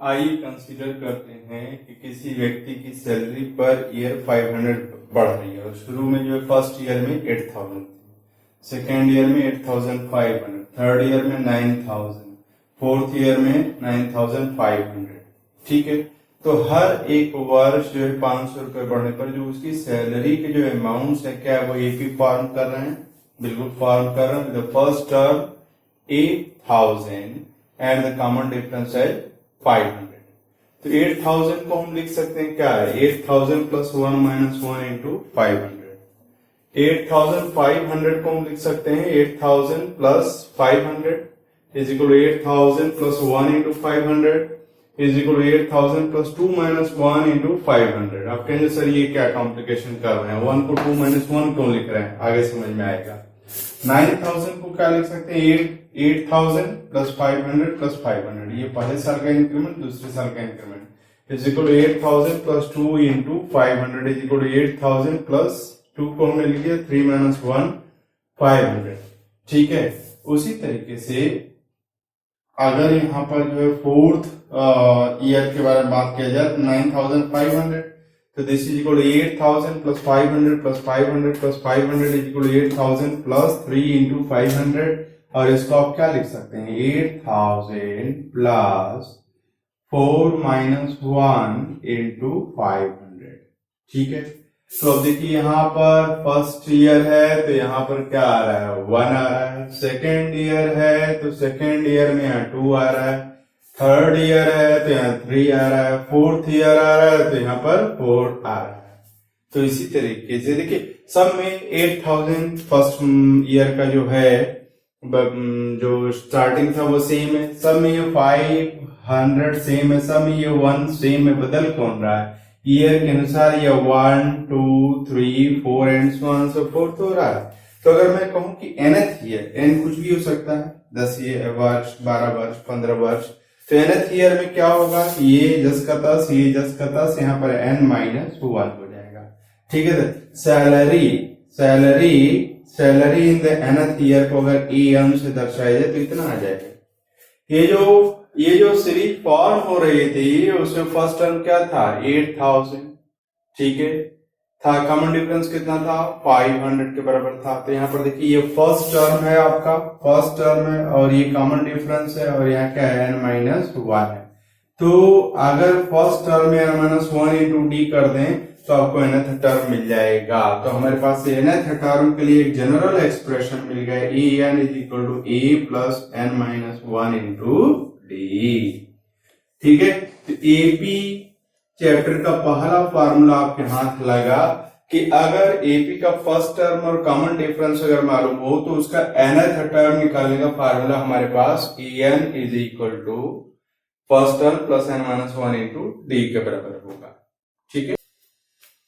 आइए कंसीडर करते हैं कि किसी व्यक्ति की सैलरी पर ईयर 500 बढ़ रही है और शुरू में जो है फर्स्ट ईयर में 8000 थी, सेकेंड ईयर में 8500, थर्ड ईयर में 9000, फोर्थ ईयर में 9500। ठीक है, तो हर एक वर्ष जो है 500 रुपए बढ़ने पर जो उसकी सैलरी के जो अमाउंट है क्या है वो एक ही फॉर्म कर रहे हैं, बिल्कुल फॉर्म कर रहे हैं। The first term 8000 and the common difference है 500। तो 8000 को हम लिख सकते हैं क्या है 8000 प्लस 1 माइनस 1 इंटू 500। 8500 को हम लिख सकते हैं 8000 plus 500 is equal to 8000 plus 1 into 500 is equal to 8000 plus 2 minus 1 into 500। आप कहेंगे सर ये क्या कॉम्प्लिकेशन कर रहे हैं, 1 को 2 माइनस 1 क्यों लिख रहे हैं, आगे समझ में आएगा। 9000 को क्या लिख सकते हैं 8000 प्लस 500 प्लस 500, ये पहले साल का इंक्रीमेंट दूसरे साल का increment is equal to 8000 plus 2 into 500 is equal to 8000 plus 2 को हमने लिख दिया 3 माइनस 1 500। ठीक है, उसी तरीके से अगर यहाँ पर जो है फोर्थ ईयर के बारे में बात किया जाए 9500, तो this is equal to 8000 plus 500 plus 500 plus 500 is equal to 8000 plus 3 into 500, और इसको आप क्या लिख सकते हैं 8000 प्लस 4 माइनस 1 इंटू 500। ठीक है, तो अब देखिए यहाँ पर फर्स्ट ईयर है तो यहाँ पर क्या आ रहा है 1 आ रहा है, सेकेंड ईयर है तो सेकेंड ईयर में यहाँ 2 आ रहा है, थर्ड ईयर है तो यहाँ 3 आ रहा है, फोर्थ ईयर आ रहा है तो यहाँ पर 4 आ रहा है। तो इसी तरीके से देखिए सब में 8000 फर्स्ट ईयर का जो है जो स्टार्टिंग था वो सेम है, सब में ये 500 सेम है, सब में ये 1 सेम है, बदल कौन रहा है ईयर के अनुसार ये 1 2 3 4 and so on so fourth हो रहा है। तो अगर मैं कहूं कि nth ईयर, n कुछ भी हो सकता है 10 वर्ष 12 वर्ष 15 वर्ष, तो nth ईयर में क्या होगा ये 10 का 10 ये 10 का 10 यहाँ पर n माइनस 1 हो जाएगा। ठीक है, salary in the nth year को अगर an से दर्शाया जाए तो इतना आ जाएगा। ये जो सीरीज फॉर्म हो रही थी उसमें फर्स्ट टर्म क्या था 8000, ठीक है, था कॉमन डिफरेंस कितना था 500 के बराबर था। तो यहाँ पर देखिए ये फर्स्ट टर्म है, आपका फर्स्ट टर्म है और ये कॉमन डिफरेंस है और यहाँ क्या है n माइनस 1 है। तो अगर फर्स्ट टर्म में n माइनस 1 इंटू डी कर दें तो आपको nth टर्म मिल जाएगा। तो हमारे पास nth टर्म के लिए एक जनरल एक्सप्रेशन मिल गया an is equal to a plus n minus 1 into d. ठीक है, तो एपी चैप्टर का पहला फार्मूला आपके हाथ लगा कि अगर एपी का फर्स्ट टर्म और कॉमन डिफरेंस अगर मालूम हो तो उसका nth टर्म निकालने का फार्मूला हमारे पास an is equal to first term plus n minus 1 into d के बराबर होगा। ठीक है,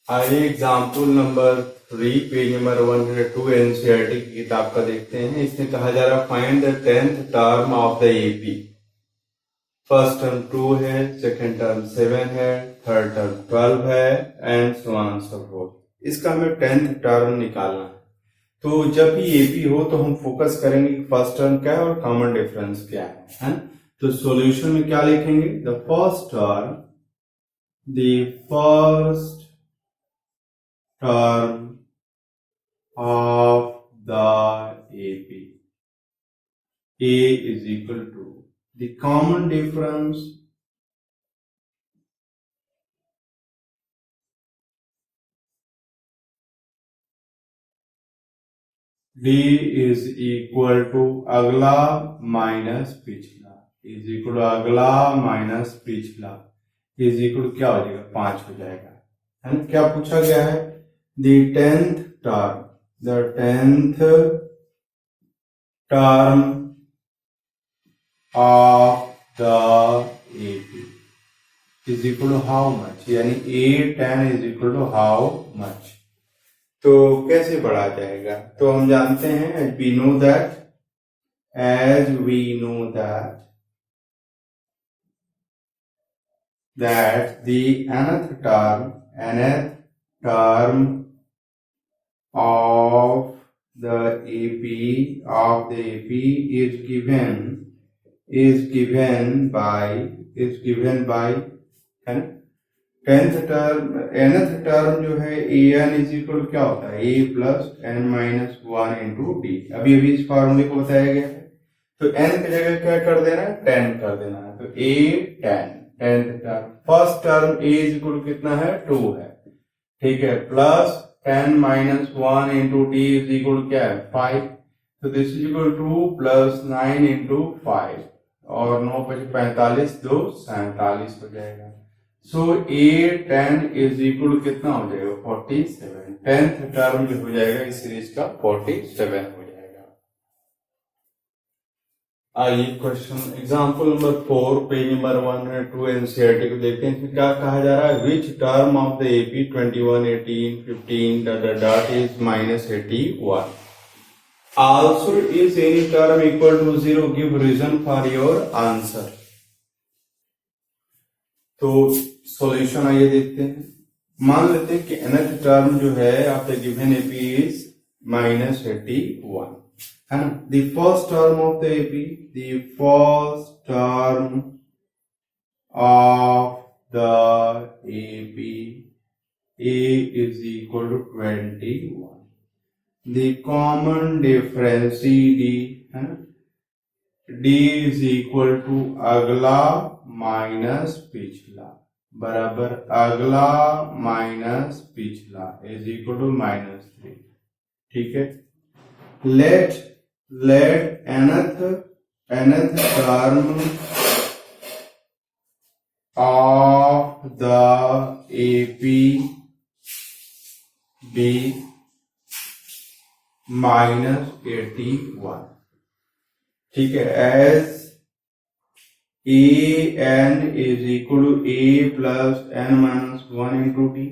आइए example number 3 page number 102 NCERT की किताब का देखते हैं। इसमें कहा जा रहा है find the 10th term of the AP. First term 2 है, सेकेंड टर्म 7 है, थर्ड टर्म 12 है and so on so fourth. इसका हमें 10th टर्म निकालना है। तो जब भी एपी हो तो हम फोकस करेंगे कि फर्स्ट टर्म क्या है और कॉमन डिफरेंस क्या है। तो सॉल्यूशन में क्या लिखेंगे the first term of the AP. A is equal to the common difference D is equal to अगला माइनस पिछला is equal to अगला माइनस पिछला is equal to क्या हो जाएगा 5 हो जाएगा, है ना। क्या पूछा गया है the 10th term of the AP is equal to how much, यानी A10 is equal to how much। तो कैसे बढ़ा जाएगा, तो हम जानते हैं as we know that the nth term of the AP is given is given by है ना, nth टर्म जो है an इज इक्वल क्या होता है, a plus n minus 1 into D. अभी इस फॉर्मूले को बताया गया है, तो n की जगह क्या कर देना है, 10 कर देना है, तो a 10 10th term. First term a is equal कितना है, 2 है, ठीक है, plus 10 minus 1 into d is equal क्या है, 5, तो this is equal two plus 9 into 5 और 9 5 45 2 47 हो जाएगा। सो a 10 इज इक्वल कितना हो जाएगा, 47। 10th टर्म जो हो जाएगा इस सीरीज का 47 हो जाएगा। आइए question example number 4 page number 102 NCERT को देखते हैं। क्या कहा जा रहा है, which term of the AP 21 18 15 dot is minus 81। Also is any term equal to 0, give reason for your answer। तो सॉल्यूशन आइए देखते हैं। मान लेते हैं कि nth टर्म जो है of the given AP is minus 81, है ना। The first term of the AP, the first term of the AP a is equal to 21। The common difference d है ना, d is equal to अगला minus पिछला बराबर अगला minus पिछला is equal to -3, ठीक है। let nth term of the AP be -81, ठीक है। As an is equal to a plus n minus 1 into d,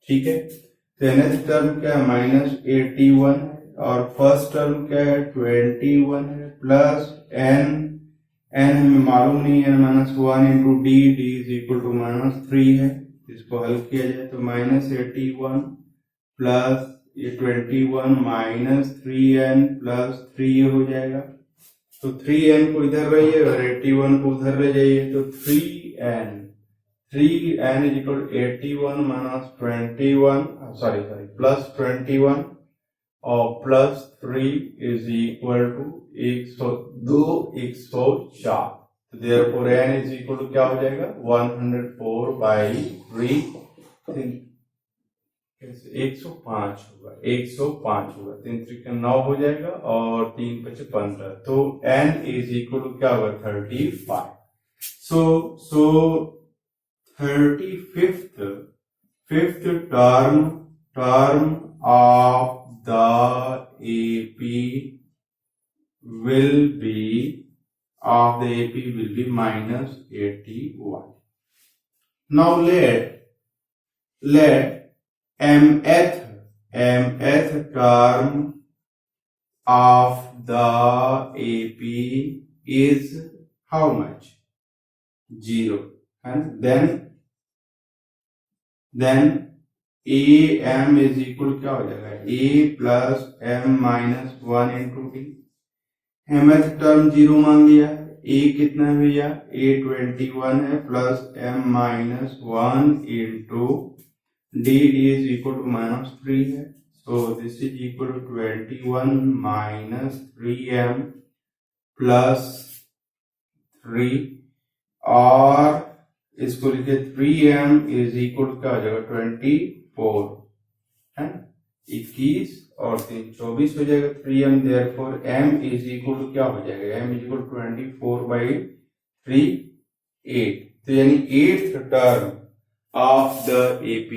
ठीक है। तो nth टर्म क्या है, -81 है और फर्स्ट टर्म क्या है, 21 है, प्लस n हमें मालूम नहीं है, -1 into d is equal to -3 है। इसको हल किया जाए तो -81 प्लस ये 21 माइनस 3n प्लस 3 हो जाएगा। तो 3n को इधर रहिए और 81 को उधर ले जाइए, तो 3n is equal to 81 minus 21 plus 21 और प्लस 3 इज इक्वल टू 104। तो therefore n is equal to क्या हो जाएगा, 104/3 105 होगा, 3 3 9 हो जाएगा और 3 5 15, तो n इज इक्वल टू क्या होगा, 35। सो 35th term of the AP will be -81। now let mth term of the AP is how much, 0, and then am is equal क्या हो जाएगा, a plus m minus 1 into D. mth term 0 मान लिया है, a कितना है भैया, a 21 है plus m minus 1 into d is equal to -3 है, so this is equal to 21 minus 3m plus 3 और इसको लिखे 3m is equal to क्या हो जाएगा, 24 है, 21 और 3 24 हो जाएगा 3m। therefore m is equal to क्या हो जाएगा, m is equal to 24/3 8। तो यानी 8th term of the AP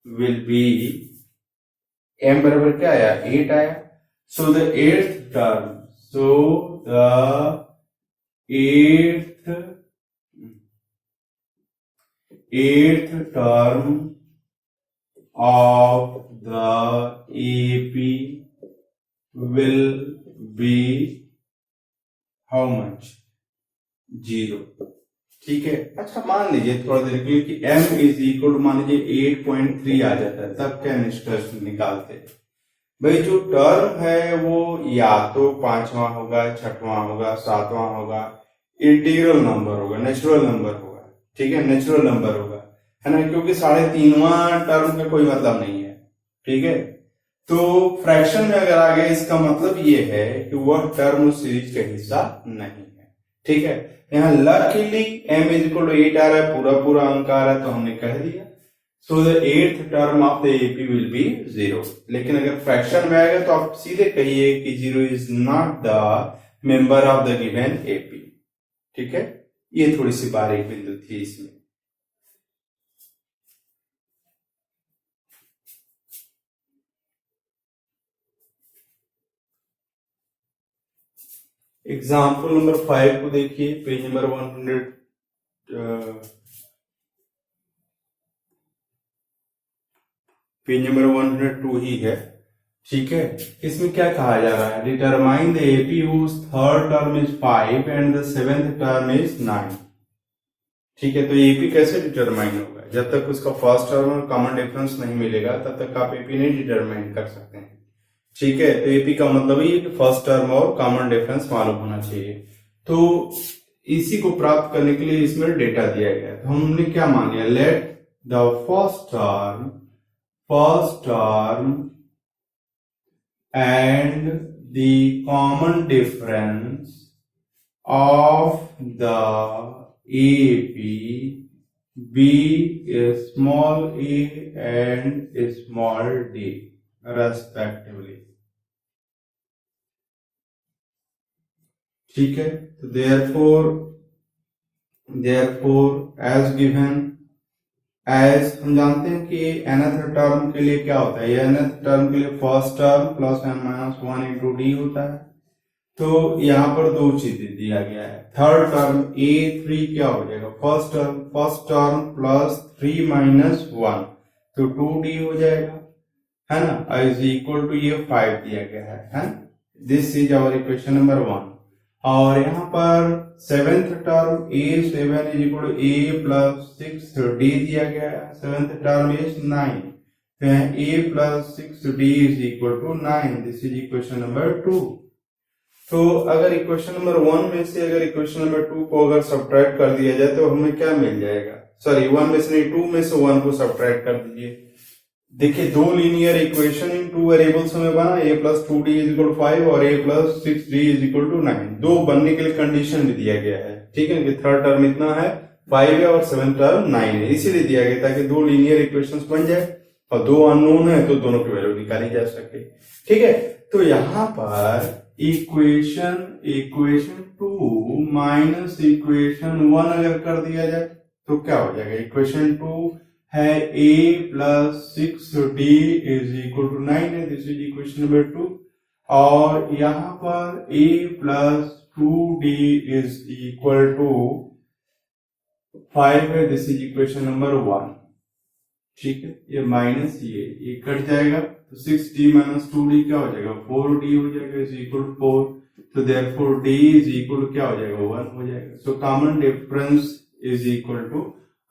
will be m बराबर क्या आया, 8 आया। so the 8th term of the AP will be how much, 0, ठीक है। अच्छा मान लीजिए थोड़ा देर के लिए कि m इज इक्वल टू मान लीजिए 8.3 आ जाता है, तब क्या निष्कर्ष निकालते हैं। भाई जो टर्म है वो या तो 5वां होगा, 6वां होगा, 7वां होगा, इंटीग्रल नंबर होगा, नेचुरल नंबर होगा, ठीक है, नेचुरल नंबर होगा, है ना, क्योंकि 3.5वां टर्म का कोई मतलब नहीं है, ठीक है। तो फ्रैक्शन में अगर आ गया इसका मतलब ये है कि वह टर्म उस सीरीज का हिस्सा नहीं है, ठीक है। यहाँ luckily m is equal to 8 आ रहा है, पूरा पूरा अंक आ रहा है, तो हमने कह दिया so the 8th term of the AP will be 0। लेकिन अगर फ्रैक्शन में आएगा तो आप सीधे कहिए कि 0 is not the member of the given AP, ठीक है। ये थोड़ी सी बारीक बिंदु थी इसमें। एग्जाम्पल नंबर 5 को देखिए, पेज नंबर 102 ही है, ठीक है। इसमें क्या कहा जा रहा है, determine the AP whose third term is 5 and the 7th term is 9, ठीक है। तो एपी कैसे डिटरमाइन होगा, जब तक उसका फर्स्ट टर्म और कॉमन डिफरेंस नहीं मिलेगा तब तक आप एपी नहीं डिटरमाइन कर सकते हैं, ठीक है। तो एपी का मतलब ही कि फर्स्ट टर्म और कॉमन डिफरेंस मालूम होना चाहिए। तो इसी को प्राप्त करने के लिए इसमें डेटा दिया गया है। तो हमने क्या मान लिया, let the first term and the common difference of the AP be small a and small d respectively, ठीक है। तो therefore as given, as हम जानते हैं कि nth टर्म के लिए क्या होता है, nth टर्म के लिए first term plus n-1 into d होता है। तो यहाँ पर दो चीजें दिया गया है, थर्ड टर्म a3 क्या हो जाएगा, फर्स्ट टर्म प्लस 3 माइनस 1 तो 2d हो जाएगा, है ना, इज इक्वल टू ये 5 दिया गया है। This is our equation number 1। और यहाँ पर 7th term a7 is equal to a plus 6d दिया गया है, 7th टर्म इज 9, तो यहाँ a plus 6d is equal to 9, this is equation number 2। तो अगर इक्वेशन नंबर 1 में से अगर इक्वेशन नंबर 2 को अगर सब्ट्रैक्ट कर दिया जाए तो हमें क्या मिल जाएगा, सॉरी 1 में से नहीं 2 में से 1 को सब्ट्रैक्ट कर दीजिए। देखिए दो linear equation in two variables में बना, a plus 2d is equal to 5 और a plus 6d is equal to 9। दो बनने के लिए कंडीशन भी दिया गया है, ठीक है, कि थर्ड टर्म इतना है 5 है और 7th टर्म 9 है, इसीलिए दिया गया ताकि दो लीनियर इक्वेशंस बन जाए और दो अननोन है तो दोनों की वैल्यू निकाली जा सके, ठीक है। तो यहाँ पर इक्वेशन 2 माइनस इक्वेशन 1 अगर कर दिया जाए तो क्या हो जाएगा, इक्वेशन 2 है a plus 6d is equal to 9 है, दिस इज इक्वेशन नंबर 2। और यहाँ पर a plus 2d is equal to 5 है, दिस इज इक्वेशन नंबर 1, ठीक है। ये माइनस ये कट जाएगा तो 6d माइनस 2d क्या हो जाएगा, 4d हो जाएगा, इज इक्वल टू 4। तो therefore d is equal to क्या हो जाएगा, 1 हो जाएगा। So common difference is equal to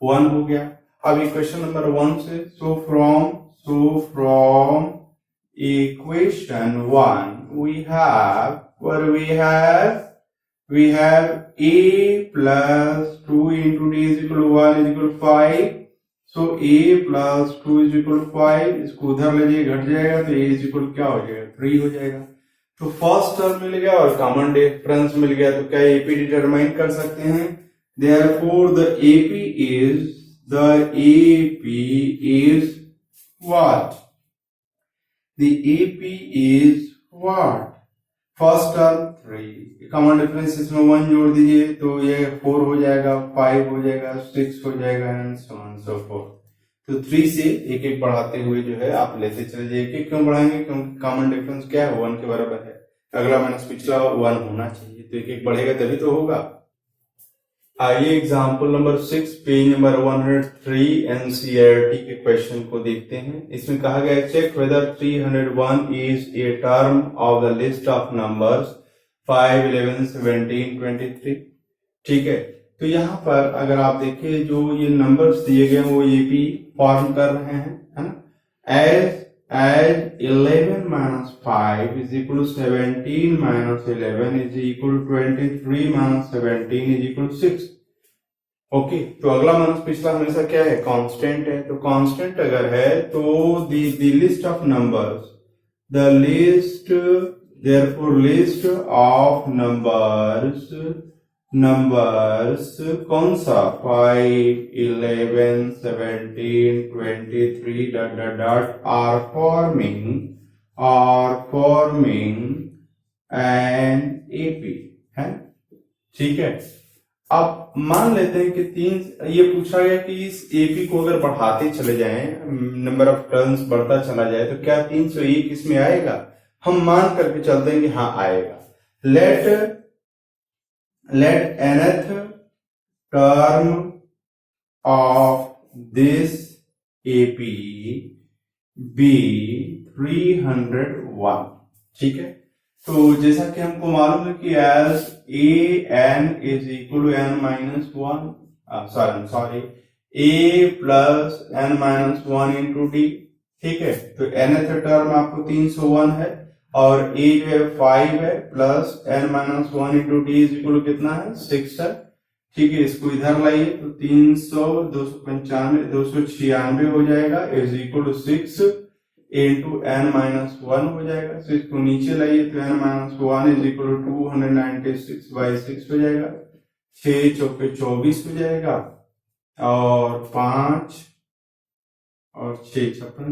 1 हो गया। अब इक्वेशन नंबर 1 से so from equation 1 we have a plus 2 into d is equal to 1 is equal to 5. So a plus 2 is equal to 5, इसको उधर ले जाइए घट जाएगा तो a is equal क्या हो जाएगा, 3 हो जाएगा। तो फर्स्ट टर्म मिल गया और कॉमन डिफरेंस मिल गया, तो क्या एपी डिटरमाइन कर सकते हैं। Therefore the AP is what? The AP is what? First term 3, common difference इसमें 1 जोड़ दीजिए तो ये 4 हो जाएगा, 5 हो जाएगा, 6 हो जाएगा and so on so fourth. तो 3 से एक एक बढ़ाते हुए जो है आप लेते चले जाइए। एक क्यों बढ़ाएंगे, क्योंकि कॉमन डिफरेंस क्या है, 1 के बराबर है, अगला माइनस पिछला 1 होना चाहिए, तो एक एक बढ़ेगा तभी तो होगा। आइए example number 6 page number 103 NCERT के क्वेश्चन को देखते हैं। इसमें कहा गया है check whether 301 is a term of the list of numbers 5, 11, 17, 23, ठीक है। तो यहाँ पर अगर आप देखिए जो ये नंबर्स दिए गए वो ये भी फॉर्म कर रहे हैं, है ना, as 11 minus 5 is equal to 17 minus 11 is equal to 23 minus 17 is equal to 6. Okay तो अगला माइनस पिछला हमेशा क्या है, कांस्टेंट है। तो कांस्टेंट अगर है तो the list of numbers, the list, therefore list of numbers, numbers कौन सा, 5, 11, 17, 23 dot dot dot are forming an AP है। ठीक है, अब मान लेते हैं कि ये पूछा गया कि इस एपी को अगर बढ़ाते चले जाएं, नंबर ऑफ टर्न्स बढ़ता चला जाए तो क्या 301 इसमें आएगा? हम मान करके चलते हैं कि हाँ आएगा। let nth term of this AP be 301। ठीक है, तो जैसा कि हमको मालूम है कि as an is equal to n minus 1, a plus n minus 1 into d। ठीक है, तो nth टर्म आपको 301 है और a जो है 5 है plus n minus 1 into d is equal to कितना है, 6 है। ठीक है, इसको इधर लाइए तो 300, 295, 296 हो जाएगा is equal to 6 into n minus 1 हो जाएगा। तो इसको नीचे लाइए तो n minus 1 is equal to 296/6 हो जाएगा। 6 चौके 24 हो जाएगा और 5 और 6 56,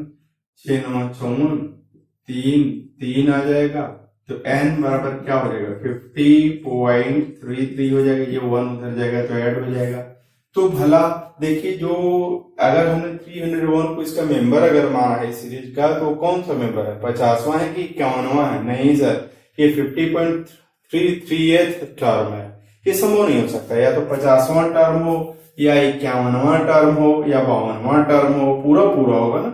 6 9 54, 3 आ जाएगा। तो n बराबर क्या हो जाएगा, 50.33 हो जाएगा। ये 1 उधर जाएगा तो ऐड हो जाएगा। तो भला देखिए, जो अगर हमने 301 को इसका मेंबर अगर माना है सीरीज का, तो कौन सा मेंबर है, 50वां है कि 51वां है? नहीं सर, ये 50.33 टर्म है। ये संभव नहीं हो सकता, या तो 50वां टर्म हो या 51वां टर्म हो या 52वां टर्म हो, पूरा होगा ना,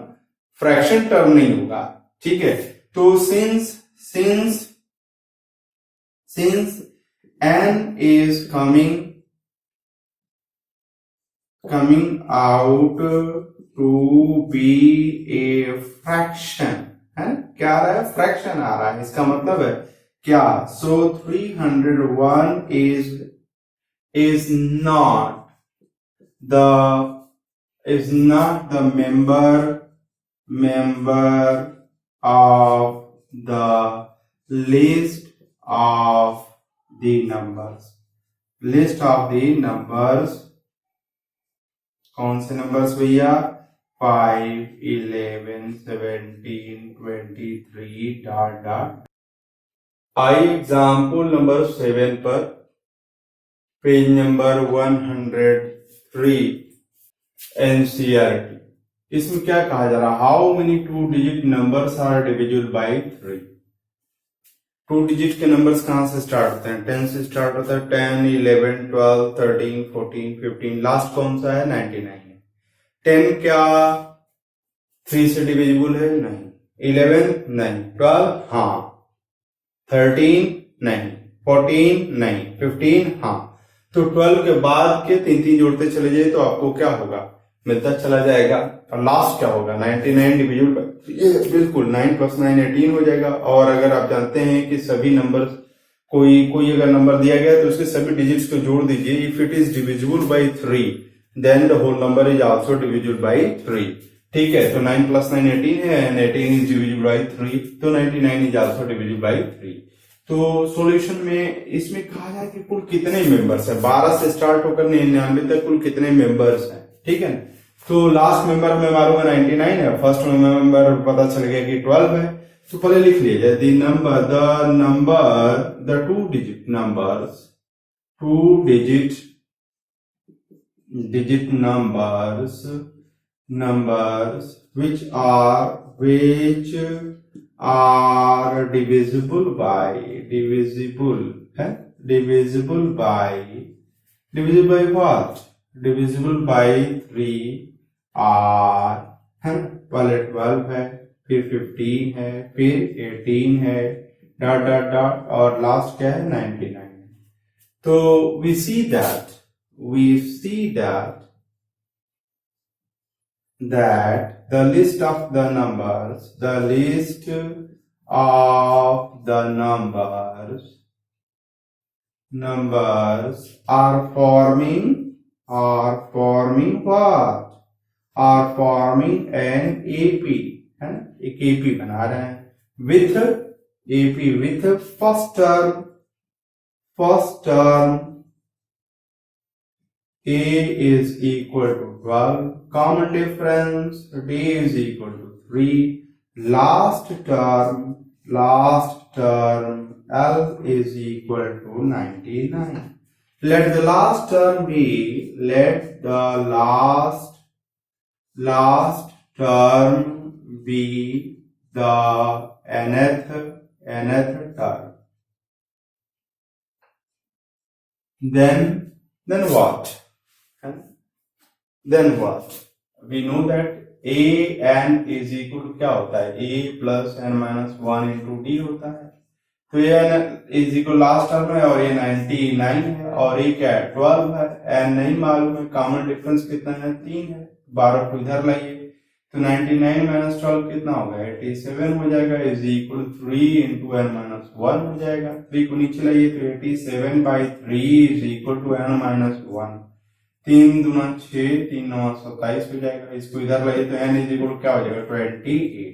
फ्रैक्शन टर्म नहीं होगा। ठीक है, तो since n is coming out to be a fraction है, क्या आ रहा है, फ्रैक्शन आ रहा है। इसका मतलब है क्या, so 301 is not the member of the list of the numbers। List of the numbers, कौन से नंबर्स भैया, 5, 11, 17, 23 डॉट डॉट। आई एग्जाम्पल नंबर 7 पर पेज नंबर 103 एनसीईआरटी। इसमें क्या कहा जा रहा है, how many 2 digit numbers are divisible by 3। 2 digit के नंबर्स कहां से स्टार्ट होते हैं, 10 से स्टार्ट होता है। 10, 11, 12, 13, 14, 15, लास्ट कौन सा है, 99 है। 10 क्या 3 से डिविजिबल है, नहीं। 11 नहीं, 12 हाँ, 13 नहीं, 14 नहीं, 15 हाँ। तो 12 के बाद के 3 जोड़ते चले जाए तो आपको क्या होगा, मिलता चला जाएगा। और लास्ट क्या होगा, 99 डिविजिबल, ये बिल्कुल 9 + 9 18 हो जाएगा। और अगर आप जानते हैं कि सभी नंबर, कोई अगर नंबर दिया गया तो उसके सभी डिजिट्स को जोड़ दीजिए। If it is divisible by 3 then the whole number is also divisible by 3। ठीक है, तो 9 + 9 18 है एंड 18 इज डिविजिबल बाय 3, तो 99 इज आल्सो डिविजिबल बाय 3। तो सॉल्यूशन में इसमें कहा जाए कि कुल कितने मेंबर्स हैं, 12 से स्टार्ट होकर 99 तक कुल कितने मेंबर्स हैं। ठीक है, तो लास्ट मेंबर में मालूम है 99 है, फर्स्ट मेंबर पता चल गया कि 12 है। तो पहले लिख लीजिए the 2 digit numbers, 2 digit numbers which are divisible by what, divisible by 3 are, है, पहले 12 है, फिर 15 है, फिर 18 है, डॉट डॉट डॉट, और लास्ट क्या है, 99 है। तो we see that that the list of the numbers are forming what? Are forming an AP, है ना, एक AP बना रहे हैं with AP with first term A is equal to 12, common difference D is equal to 3, last term L is equal to 99. Let the last term be the nth term. Then what? Then what? We know that a n is equal to क्या होता है? a plus n minus 1 into d होता है. तो ये n is equal last term है और ये 99 है और ये क्या है? 12 है. n नहीं मालूम है, कॉमन डिफरेंस कितना है? 3 है. 12 को इधर लाइए तो 99 minus 12 कितना होगा? 87 हो जाएगा. Is equal 3 into n minus 1 हो जाएगा. 3 को नीचे लाइए तो 87 by 3 is equal to n minus 1. 3 दूना 6, 3 9 27 हो जाएगा. इसको इधर लाइए तो n इज इक्वल क्या हो जाएगा? 28.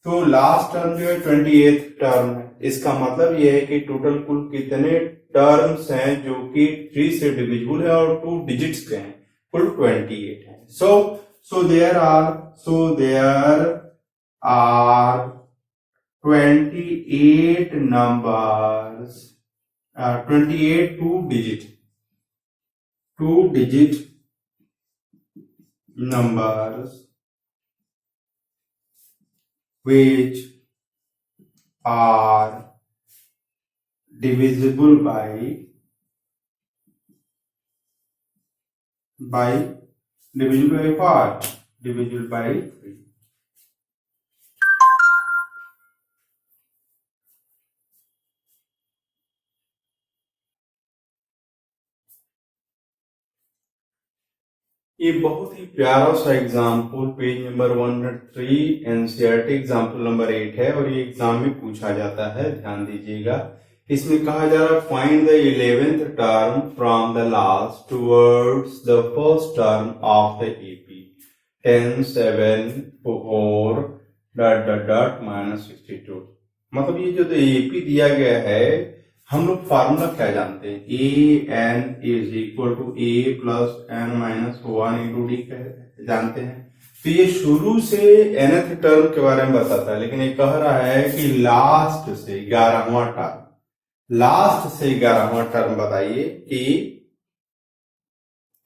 तो लास्ट टर्म जो है 28th टर्म है. इसका मतलब ये है कि टोटल कुल कितने टर्म्स हैं जो कि 3 से डिविजिबल है और 2 डिजिट्स के हैं. कुल 28 है. So there are 28 numbers, 28 two-digit numbers which are divisible by 3. ये बहुत ही प्यारा सा example page number 103 NCERT example number 8 है और ये एग्जाम में पूछा जाता है. ध्यान दीजिएगा. इसमें कहा जा रहा है find the 11th term from the last towards the first term of the AP 10 7 4 ... -62. मतलब ये जो एपी दिया गया है हम लोग फार्मूला क्या जानते हैं? A N is equal to A plus N minus 1 into D जानते हैं. तो ये शुरू से nth टर्म के बारे में बताता है, लेकिन ये कह रहा है कि लास्ट से 11वां टर्म बताइए कि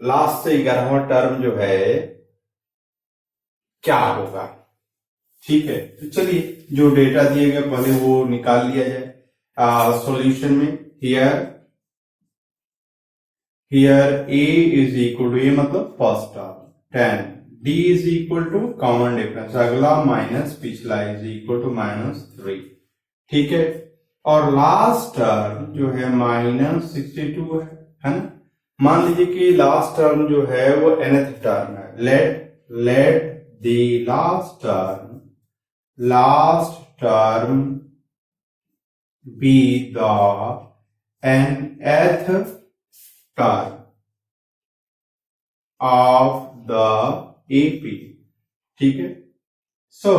लास्ट से 11वां टर्म जो है क्या होगा. ठीक है, तो चलिए जो डेटा दिए गए पहले वो निकाल लिया जाए. सॉल्यूशन में here a is equal to a मतलब first term 10, d is equal to common difference अगला माइनस पिछला is equal to -3. ठीक है, और लास्ट टर्म जो है -62 है ना. मान लीजिए कि लास्ट टर्म जो है वो nth टर्म है. Let the last term be the nth term of the AP. ठीक है, सो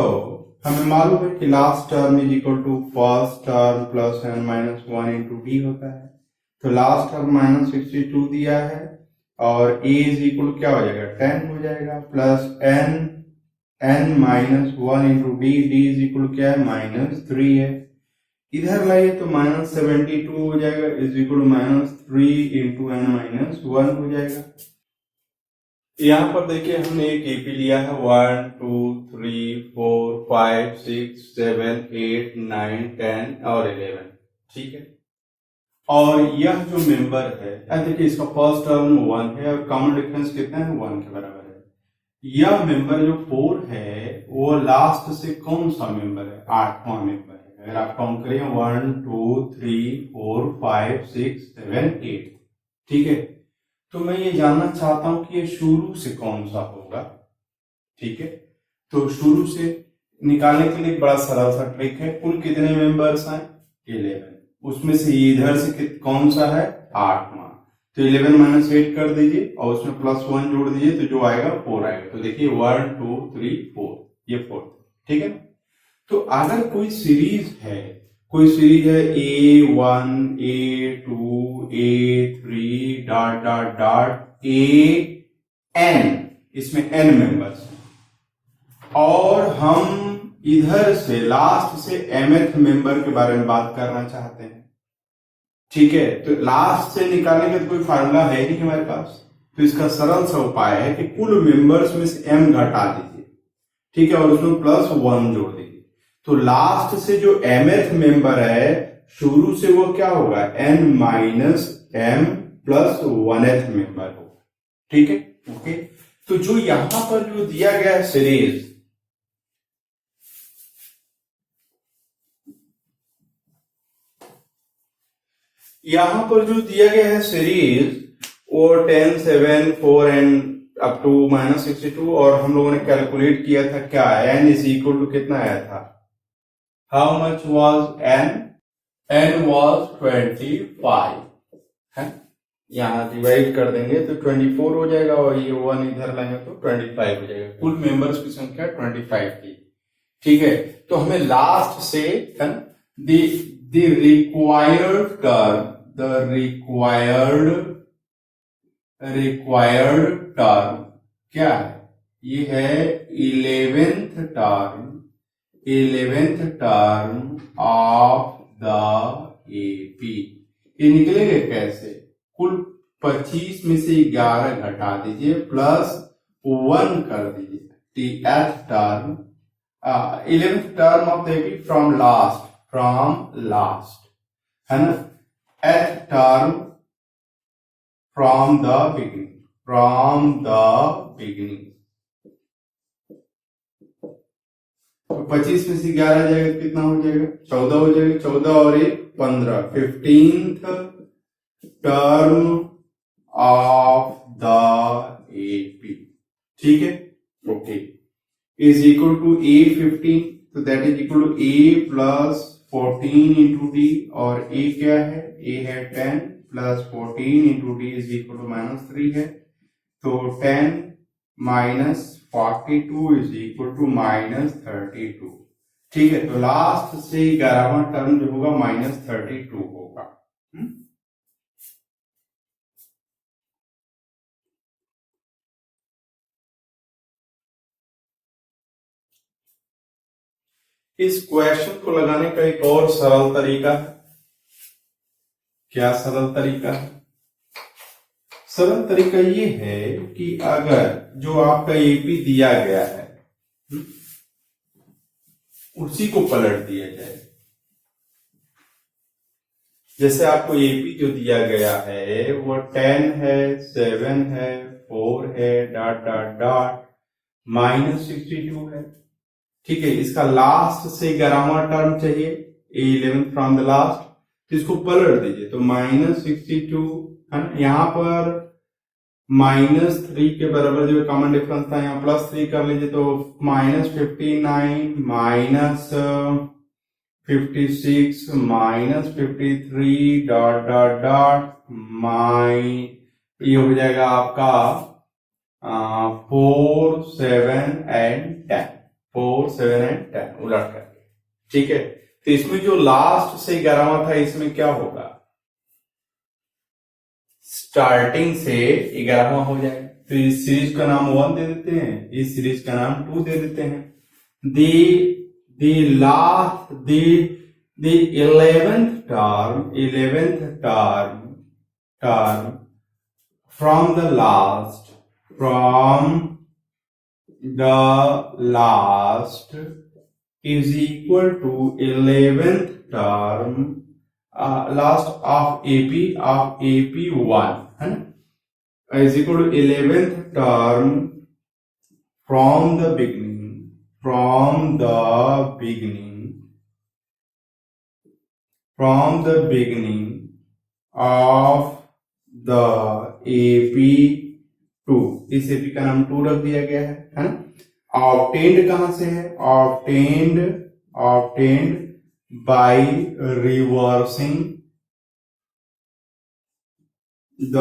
हमें मालूम है कि last term is equal to first term plus n minus 1 into d होता है. तो लास्ट टर्म -62 दिया है और a इज इक्वल क्या हो जाएगा? 10 हो जाएगा plus n minus 1 into d is equal क्या है? -3 है. इधर लाइए तो -72 हो जाएगा is equal -3 into n minus 1 हो जाएगा. यहाँ पर देखिए हमने एक एपी लिया है 1 2 3 4 5 6 7 8 9 10 और 11. ठीक है, और यह जो मेंबर है देखिए इसका फर्स्ट टर्म 1 है और कॉमन डिफरेंस कितना है? 1 के बराबर है. यह मेंबर जो 4 है वो लास्ट से कौन सा मेंबर है? 8वां मेंबर है. अगर आप काउंट करें 1 2 3 4 5 6 7 8. ठीक है, तो मैं ये जानना चाहता हूं कि ये शुरू से कौन सा होगा. ठीक है, तो शुरू से निकालने के लिए एक बड़ा सरल सा ट्रिक है। कुल कितने मेंबर्स हैं? 11। उसमें से इधर से कौन सा है? 8वां। तो 11 माइनस 8 कर दीजिए और उसमें +1 जोड़ दीजिए, तो जो आएगा 4 आएगा। तो देखिए 1 2 3 4, ये 4, ठीक है। तो अगर कोई सीरीज है A1 A2 A3 dot dot dot AN, इसमें n मेंबर्स हैं, और हम इधर से लास्ट से mth मेंबर के बारे में बात करना चाहते हैं, ठीक है। तो लास्ट से निकालने का तो कोई फार्मूला है नहीं हमारे पास, तो इसका सरल सा उपाय है कि कुल मेंबर्स में से m घटा दीजिए, ठीक है, और उसमें +1 जोड़ दीजिए। तो लास्ट से जो mth मेंबर है शुरू से वो क्या होगा? n minus m plus 1th member होगा, ठीक है, ओके। तो जो यहां पर जो दिया गया है सीरीज, यहां पर जो दिया गया है सीरीज वो 10 7 4 एंड अप टू -62, और हम लोगों ने कैलकुलेट किया था क्या? n इज इक्वल टू कितना आया था? How much was n? n was 25 है। यहां डिवाइड कर देंगे तो 24 हो जाएगा, और ये 1 इधर लाएंगे तो 25 हो जाएगा। कुल मेंबर्स की संख्या 25 थी, ठीक है। तो हमें लास्ट से है ना the required term, the required term क्या है? ये है 11th term of the AP। ये निकलेगा कैसे? कुल 25 में से 11 घटा दीजिए, +1 कर दीजिए। th term 11th term of the AP from last है ना, th term from the beginning। तो 25 में से 11 जाएगा तो कितना हो जाएगा? 14 हो जाएगा। 14 और 1 15, 15th term of the AP, ठीक है, okay, is equal to A15, तो that is equal to A plus 14 into D, और A क्या है? A है 10 plus 14 into D is equal to -3 है, तो 10 minus 42 is equal to -32, ठीक है। तो लास्ट से 11वां टर्म जो होगा -32 होगा। इस क्वेश्चन को लगाने का एक और सरल तरीका है। क्या सरल तरीका है? सरल तरीका ये है कि अगर जो आपका एपी दिया गया है उसी को पलट दिया जाए। जैसे आपको एपी जो दिया गया है वो 10 है, 7 है, 4 है, डॉट डॉट डॉट -62 है, ठीक है। इसका लास्ट से 11वां टर्म चाहिए, A11 फ्रॉम द लास्ट, तो इसको पलट दीजिए तो -62 है ना। यहाँ पर -3 के बराबर जो कॉमन डिफरेंस था यहाँ +3 कर लीजिए, तो -59 -56 -53 डॉट डॉट डॉट ये हो जाएगा आपका 4 7 एंड 10, 4 7 एंड 10 उलट करके, ठीक है। तो इसमें जो लास्ट से 11वां था इसमें क्या होगा? स्टार्टिंग से 11वां हो जाएगा, तो इस सीरीज का नाम 1 दे देते हैं, इस सीरीज का नाम 2 दे देते हैं। the 11th term from the last is equal to 11th term last of AP1 है ना, is equal to 11th term from the beginning of the AP2। इस AP का नाम 2 रख दिया गया है ना। ऑब्टेन्ड कहां से है, obtained by reversing the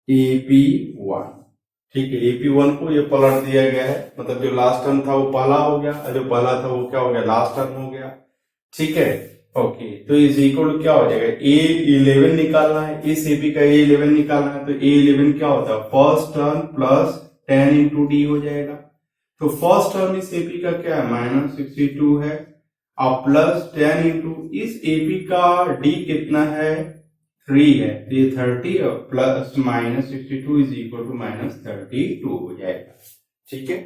AP1। ठीक है, AP1 को ये पलट दिया गया है, मतलब जो लास्ट टर्म था वो पहला हो गया और जो पहला था वो क्या हो गया, लास्ट टर्म हो गया। ठीक है, ओके, तो इज इक्वल क्या हो जाएगा, A11 निकालना है, इस AP का A11 निकालना है, तो A11 क्या होता है, first term plus 10 into D हो जाएगा। तो फर्स्ट टर्म इस AP का क्या है, -62 है, और प्लस 10 इंटू इस AP का D कितना है, 3 है, तो ये 30 और प्लस -62 इज इक्वल टू -32 हो जाएगा। ठीक है,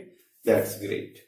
दैट्स ग्रेट।